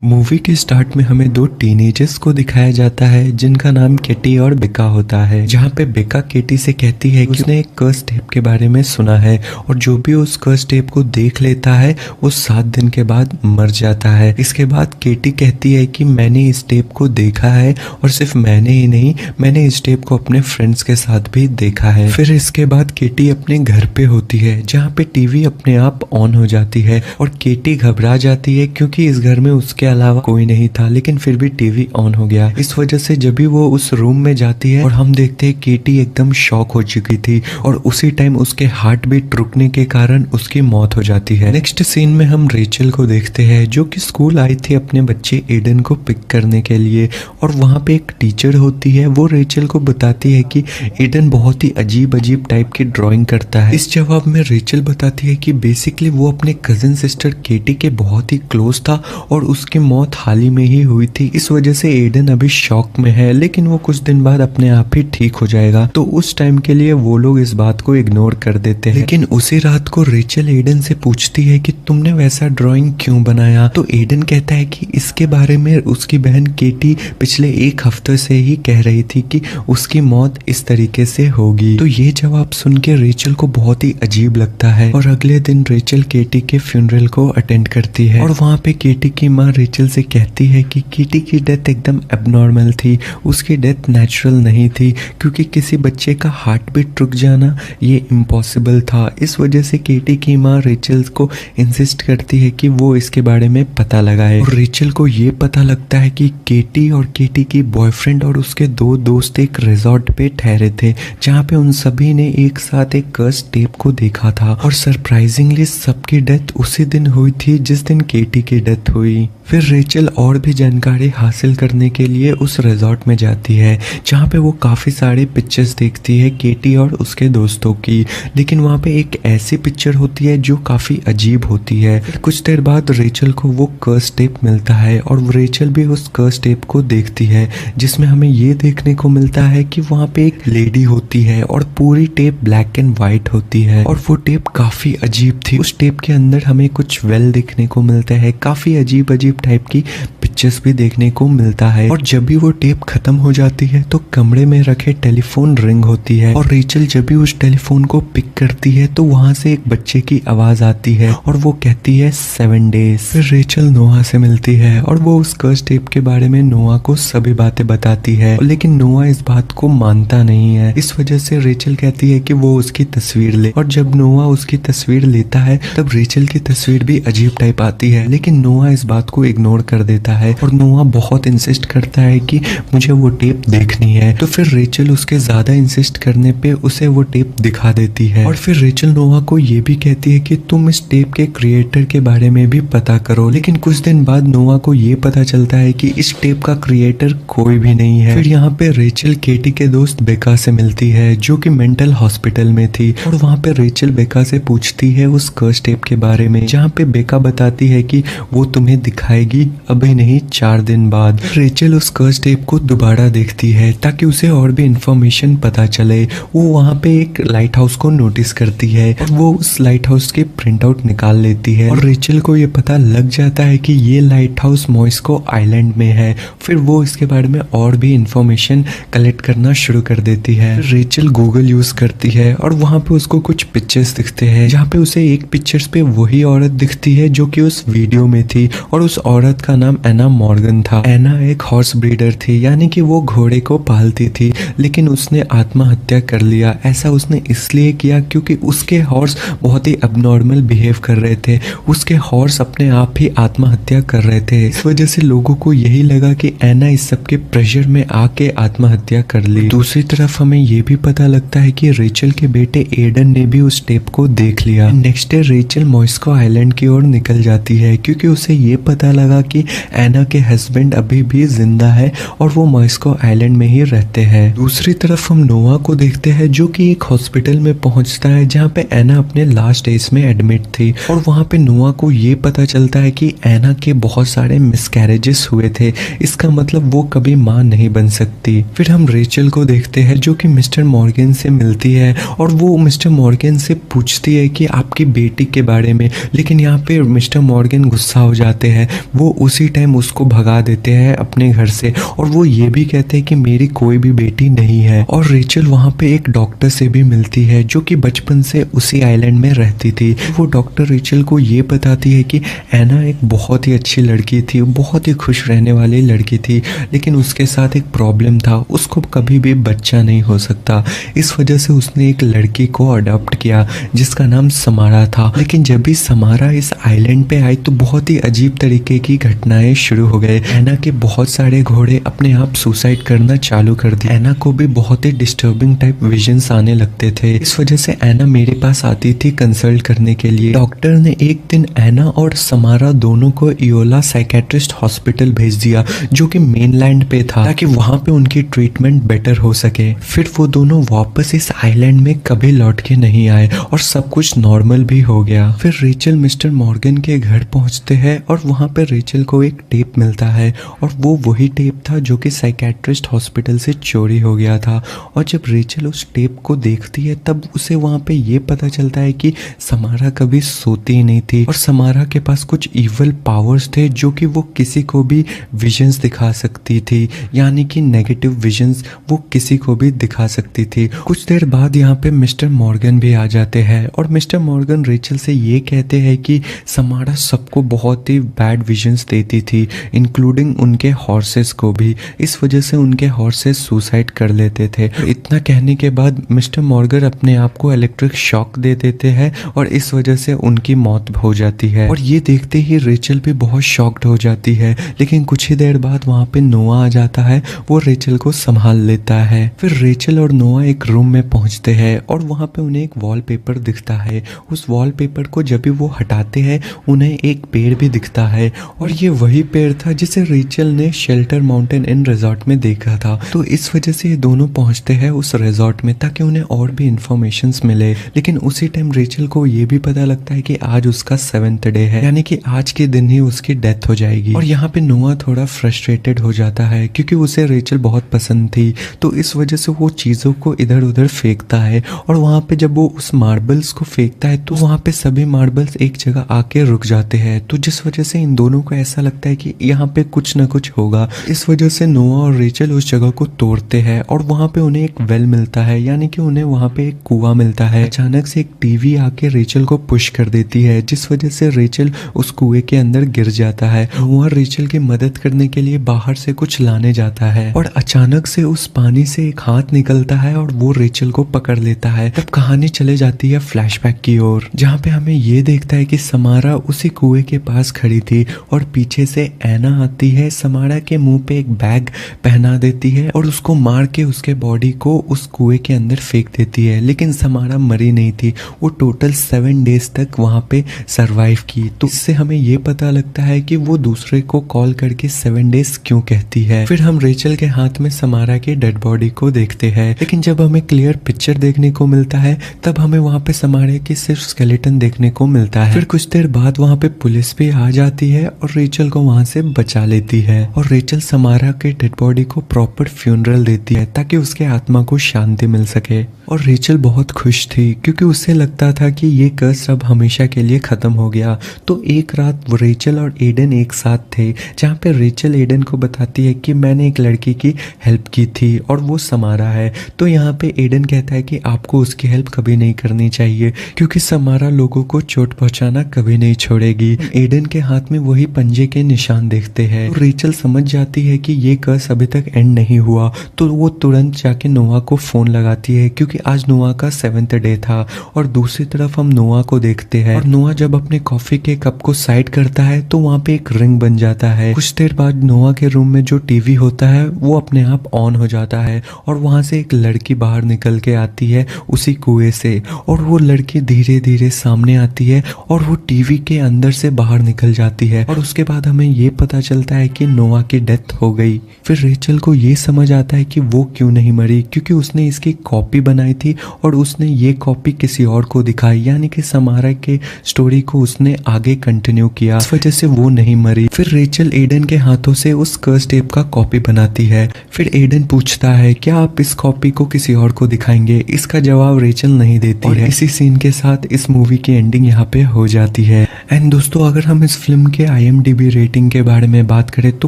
Movie के start में हमें दो टीनेजर्स को दिखाया जाता है जिनका नाम केटी और बेका होता है। जहाँ पे बेका केटी से कहती है कि उसने एक कर्स टेप के बारे में सुना है और जो भी उस कर्स टेप को देख लेता है वो 7 दिन के बाद मर जाता है। इसके बाद केटी कहती है कि मैंने इस टेप को देखा है और सिर्फ मैंने ही नहीं, मैंने इस टेप को अपने फ्रेंड्स के साथ भी देखा है। फिर इसके बाद केटी अपने घर पे होती है जहाँ पे टीवी अपने आप ऑन हो जाती है और केटी घबरा जाती है क्योंकि इस घर में उसके अलावा कोई नहीं था, लेकिन फिर भी टीवी ऑन हो गया। इस वजह से जब भी वो उस रूम में जाती है और हम देखते हैं केटी एकदम शॉक हो चुकी थी और उसी टाइम उसके हार्ट बीट रुकने के कारण उसकी मौत हो जाती है। नेक्स्ट सीन में हम रेचल को देखते हैं जो कि स्कूल आई थी अपने बच्चे एडन को पिक करने के लिए और वहाँ पे एक टीचर होती है। वो रेचल को बताती है कि एडन बहुत ही अजीब अजीब टाइप की ड्राइंग करता है। इस जवाब में रेचल बताती है कि बेसिकली वो अपने कजिन सिस्टर केटी के बहुत ही क्लोज था और उसकी मौत हाल ही में ही हुई थी। इस वजह से एडन अभी शॉक में है, लेकिन वो कुछ दिन बाद अपने आप ही ठीक हो जाएगा। तो उस टाइम के लिए वो लोग इस बात को इग्नोर कर देते हैं। लेकिन उसी रात को रेचल एडन से पूछती है कि तुमने वैसा ड्राइंग क्यों बनाया। तो एडन कहता है कि इसके बारे में उसकी बहन केटी पिछले 1 हफ्ते से ही कह रही थी कि उसकी मौत इस तरीके से होगी। तो ये जवाब सुन के रेचल को बहुत ही अजीब लगता है और अगले दिन रेचल केटी के फ्यूनरल को अटेंड करती है और वहाँ पे केटी की माँ रेचल से कहती है कि केटी की डेथ एकदम एबनॉर्मल थी, उसकी डेथ नेचुरल नहीं थी क्योंकि किसी बच्चे का हार्ट बीट रुक जाना ये इम्पॉसिबल था। इस वजह से केटी की माँ रेचल को इंसिस्ट करती है कि वो इसके बारे में पता लगाए और रेचल को ये पता लगता है कि केटी और केटी की बॉयफ्रेंड और उसके 2 दोस्त एक रिजॉर्ट पे ठहरे थे जहाँ पे उन सभी ने एक साथ एक कर्स टेप को देखा था और सरप्राइजिंगली सबकी डेथ उसी दिन हुई थी जिस दिन केटी की डेथ हुई। फिर रेचल और भी जानकारी हासिल करने के लिए उस रिजॉर्ट में जाती है जहाँ पे वो काफ़ी सारी पिक्चर्स देखती है केटी और उसके दोस्तों की, लेकिन वहाँ पे एक ऐसी पिक्चर होती है जो काफ़ी अजीब होती है। कुछ देर बाद रेचल को वो कर्स टेप मिलता है और रेचल भी उस कर्स टेप को देखती है जिसमें हमें ये देखने को मिलता है कि वहाँ पे एक लेडी होती है और पूरी टेप ब्लैक एंड वाइट होती है और वो टेप काफ़ी अजीब थी। उस टेप के अंदर हमें कुछ वेल देखने को मिलता है, काफ़ी अजीब अजीब टाइप की पिक्चर्स भी देखने को मिलता है। और जब भी वो टेप खत्म हो जाती है तो कमरे में रखे टेलीफोन रिंग होती है और रेचल जब भी उस टेलीफोन को पिक करती है तो वहां से एक बच्चे की आवाज आती है और वो कहती है 7 डेज। फिर रेचल नोआ से मिलती है और वो उस कर्स टेप के बारे में नोआ को सभी बातें बताती है, लेकिन नोआ इस बात को मानता नहीं है। इस वजह से रेचल कहती है कि वो उसकी तस्वीर ले और जब नोआ उसकी तस्वीर लेता है तब रेचल की तस्वीर भी अजीब टाइप आती है, लेकिन नोआ इस बात को इग्नोर कर देता है और नोआ बहुत इंसिस्ट करता है कि मुझे वो टेप देखनी है। तो फिर रेचल उसके ज्यादा इंसिस्ट करने पे उसे वो टेप दिखा देती है और फिर रेचल नोआ को ये भी कहती है कि तुम इस टेप के क्रिएटर के बारे में भी पता करो। लेकिन कुछ दिन बाद नोआ को ये पता चलता है कि इस टेप का क्रिएटर कोई भी नहीं है। फिर यहाँ पे रेचल केटी के दोस्त बेका से मिलती है जो कि मेंटल हॉस्पिटल में थी और वहाँ पे रेचल बेका से पूछती है उस कर्स टेप के बारे में, जहाँ पे बेका बताती है कि वो तुम्हें दिखाएगी अभी नहीं 4 दिन बाद। रेचल उस कर्स टेप को दोबारा देखती है ताकि उसे और भी इंफॉर्मेशन पता चले। वो वहाँ पे एक लाइट हाउस को नोटिस करती है और वो उस लाइट हाउस के प्रिंट आउट निकाल लेती है और रेचल को ये पता लग जाता है कि ये लाइट हाउस मॉस्को आइलैंड में है। फिर वो इसके बारे में और भी इंफॉर्मेशन कलेक्ट करना शुरू कर देती है। रेचल गूगल यूज करती है और वहाँ पे उसको कुछ पिक्चर्स दिखते हैं जहाँ पे उसे एक पिक्चर्स पे वही औरत दिखती है जो कि उस वीडियो में थी और उस औरत का नाम एना मॉर्गन था। एना एक हॉर्स ब्रीडर थी, यानी कि वो घोड़े को पालती थी, लेकिन उसने आत्महत्या कर लिया। ऐसा उसने इसलिए किया क्योंकि उसके हॉर्स बहुत ही अबनॉर्मल बिहेव कर रहे थे। उसके हॉर्स अपने आप ही आत्महत्या कर रहे थे। इस वजह से लोगों को यही लगा कि एना इस सब के प्रेशर में आके आत्महत्या कर ली। दूसरी तरफ हमें ये भी पता लगता है कि रेचल के बेटे एडन ने भी उस टेप को देख लिया। Next day Rachel Moscow island की ओर निकल जाती है क्योंकि उसे ये पता लगा कि एना के हस्बैंड अभी भी जिंदा है और वो मॉस्को आइलैंड में ही रहते हैं। दूसरी तरफ हम नोआ को देखते हैं जो कि एक हॉस्पिटल में पहुंचता है जहाँ पे एना अपने लास्ट डेज में एडमिट थी और वहाँ पे नोआ को ये पता चलता है कि एना के बहुत सारे मिसकैरेजेस हुए थे। इसका मतलब वो कभी माँ नहीं बन सकती। फिर हम रेचल को देखते हैं जो कि मिस्टर मॉर्गन से मिलती है और वो मिस्टर मॉर्गन से पूछती है कि आपकी बेटी के बारे में, लेकिन यहाँ पे मिस्टर मॉर्गन गुस्सा हो जाते हैं। वो उसी टाइम उसको भगा देते हैं अपने घर से और वो ये भी कहते हैं कि मेरी कोई भी बेटी नहीं है। और रेचल वहाँ पे एक डॉक्टर से भी मिलती है जो कि बचपन से उसी आइलैंड में रहती थी। वो डॉक्टर रेचल को ये बताती है कि एना एक बहुत ही अच्छी लड़की थी, बहुत ही खुश रहने वाली लड़की थी, लेकिन उसके साथ एक प्रॉब्लम था, उसको कभी भी बच्चा नहीं हो सकता। इस वजह से उसने एक लड़की को अडॉप्ट किया जिसका नाम समारा था। लेकिन जब भी समारा इस आइलैंड पे आई तो बहुत ही अजीब तरीके की घटनाएं शुरू हो गए। एना के बहुत सारे घोड़े अपने आप सुसाइड करना चालू कर दिए। एना को भी बहुत ही डिस्टर्बिंग टाइप विजन्स आने लगते थे। इस वजह से एना मेरे पास आती थी कंसल्ट करने के लिए। डॉक्टर ने एक दिन एना और समारा दोनों को इयोला साइकेट्रिस्ट हॉस्पिटल भेज दिया जो कि मेनलैंड पे था, ताकि वहां पे उनकी ट्रीटमेंट बेटर हो सके। फिर वो दोनों वापस इस आइलैंड में कभी लौट के नहीं आए और सब कुछ नॉर्मल भी हो गया। फिर रेचल मिस्टर मॉर्गन के घर पहुंचते हैं और वहां पे रेचल को एक टेप मिलता है और वो वही टेप था जो कि साइकेट्रिस्ट हॉस्पिटल से चोरी हो गया था। और जब रेचल उस टेप को देखती है तब उसे वहां पे ये पता चलता है कि समारा कभी सोती ही नहीं थी और समारा के पास कुछ इवल पावर्स थे जो कि वो किसी को भी विजन्स दिखा सकती थी, यानी कि नेगेटिव विजन्स वो किसी को भी दिखा सकती थी। कुछ देर बाद यहाँ पे मिस्टर मॉर्गन भी आ जाते हैं और मिस्टर मॉर्गन रेचल से ये कहते हैं कि समारा सबको बहुत ही बैड विजन्स देती थी, इंक्लूडिंग उनके हॉर्सेस को भी। इस वजह से उनके हॉर्सेस सुसाइड कर लेते थे। इतना कहने के बाद मिस्टर मॉर्गन अपने आप को इलेक्ट्रिक शॉक दे देते हैं और इस वजह से उनकी मौत हो जाती है। और ये देखते ही रेचल भी बहुत शॉक्ड हो जाती है। लेकिन कुछ ही देर बाद वहाँ पे नोआ आ जाता है, वो रेचल को संभाल लेता है। फिर रेचल और नोआ एक रूम में पहुंचते हैं और वहाँ पे उन्हें एक वॉलपेपर दिखता है। उस वॉलपेपर को जब भी वो हटाते हैं उन्हें एक पेड़ भी दिखता है और ये वही पेड़ था जिसे रेचल ने शेल्टर माउंटेन इन रिजॉर्ट में देखा था। तो इस वजह से ये दोनों पहुंचते हैं उस रिजॉर्ट में ताकि उन्हें और भी इंफॉर्मेशंस मिले। लेकिन उसी टाइम रेचल को ये भी पता लगता है कि आज उसका 7th डे है, यानी कि आज के दिन ही उसकी डेथ हो जाएगी। और यहाँ पे नोआ थोड़ा फ्रस्ट्रेटेड हो जाता है क्योंकि उसे रेचल बहुत पसंद थी, तो इस वजह से वो चीजों को इधर उधर फेंकता है। और वहाँ पे जब वो उस मार्बल्स को फेंकता है तो वहाँ पे सभी मार्बल्स एक जगह आके रुक जाते हैं, तो जिस वजह से इन दोनों को ऐसा लगता है कि यहाँ पे कुछ न कुछ होगा। इस वजह से नोआ और रेचल उस जगह को तोड़ते हैं और वहाँ पे उन्हें एक वेल मिलता है, यानी कि उन्हें वहाँ पे एक कुआं मिलता है। अचानक से एक टीवी आके रेचल को पुश कर देती है जिस वजह से रेचल उस कुएं के अंदर गिर जाता है। नोआ रेचल की मदद करने के लिए बाहर से कुछ लाने जाता है और अचानक से उस पानी से एक हाथ निकलता है और वो रेचल को पकड़ लेता है। तब कहानी चले जाती है फ्लैशबैक की ओर, जहाँ पे हमें ये देखता है कि समारा उसी कुएं के पास खड़ी थी और पीछे से एना आती है, समारा के मुंह पे एक बैग पहना देती है और उसको मार के उसके बॉडी को उस कुएं के अंदर फेंक देती है। लेकिन समारा मरी नहीं थी, वो टोटल 7 डेज तक वहाँ पे सरवाइव की। तो इससे हमें ये पता लगता है कि वो दूसरे को कॉल करके 7 डेज क्यों कहती है। फिर हम रेचल के हाथ में समारा की डेड बॉडी को देखते हैं, लेकिन जब हमें क्लियर पिक्चर देखने को मिलता है तब हमें वहाँ पे समारा की सिर्फ स्केलेटन देखने को मिलता है। फिर कुछ देर बाद वहाँ पे पुलिस भी आ जाती है और रेचल को वहाँ से बचा लेती है और रेचल समारा के डेड बॉडी को प्रॉपर फ्यूनरल देती है ताकि उसके आत्मा को शांति मिल सके। और रेचल बहुत खुश थी क्योंकि उसे लगता था कि ये कर्स अब हमेशा के लिए खत्म हो गया। तो एक रात वो रेचल और एडन एक साथ थे, जहाँ पे रेचल एडन को बताती है कि मैंने एक लड़की की हेल्प की थी और वो समारा है। तो यहाँ पे एडन कहता है कि आपको उसकी हेल्प कभी नहीं करनी चाहिए क्योंकि समारा लोगों को चोट पहुंचाना कभी नहीं छोड़ेगी। एडन के हाथ में वही पंजे के निशान देखते हैं। तो रेचल समझ जाती है कि ये कर्स अभी तक एंड नहीं हुआ, तो वो तुरंत जाके नोआ को फोन लगाती है क्योंकि आज नोआ का 7th डे था। और दूसरी तरफ हम नोआ को देखते हैं और नोआ जब अपने कॉफी के कप को साइड करता है तो वहाँ पे एक रिंग बन जाता है। कुछ देर बाद नोआ के रूम में जो टीवी होता है वो अपने आप ऑन हो जाता है और वहाँ से एक लड़की बाहर निकल के आती है उसी कुएं से, और वो लड़की धीरे धीरे सामने आती है और वो टीवी के अंदर से बाहर निकल जाती है। और उसके बाद हमें ये पता चलता है कि नोआ की डेथ हो गई। फिर रेचल को ये समझ आता है कि वो क्यों नहीं मरी, क्योंकि उसने इसकी कॉपी बनाई थी और उसने ये कॉपी किसी और को दिखाई, यानी कि समारा के स्टोरी को उसने आगे कंटिन्यू किया, इस वजह से वो नहीं मरी। फिर रेचल एडन के हाथों से उस कर्स टेप का कॉपी बनाती है। फिर एडन पूछता है क्या आप इस कॉपी को किसी और को दिखाएंगे। इसका जवाब रेचल नहीं देती है। इसी सीन के साथ इस मूवी की एंडिंग यहाँ पे हो जाती है। एंड दोस्तों, अगर हम इस फिल्म के IMDb रेटिंग के बारे में बात करें तो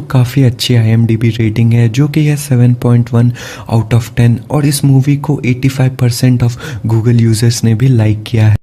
काफ़ी अच्छी IMDb रेटिंग है जो कि है 7.1 आउट ऑफ 10 और इस मूवी को 85% ऑफ गूगल यूजर्स ने भी लाइक किया है।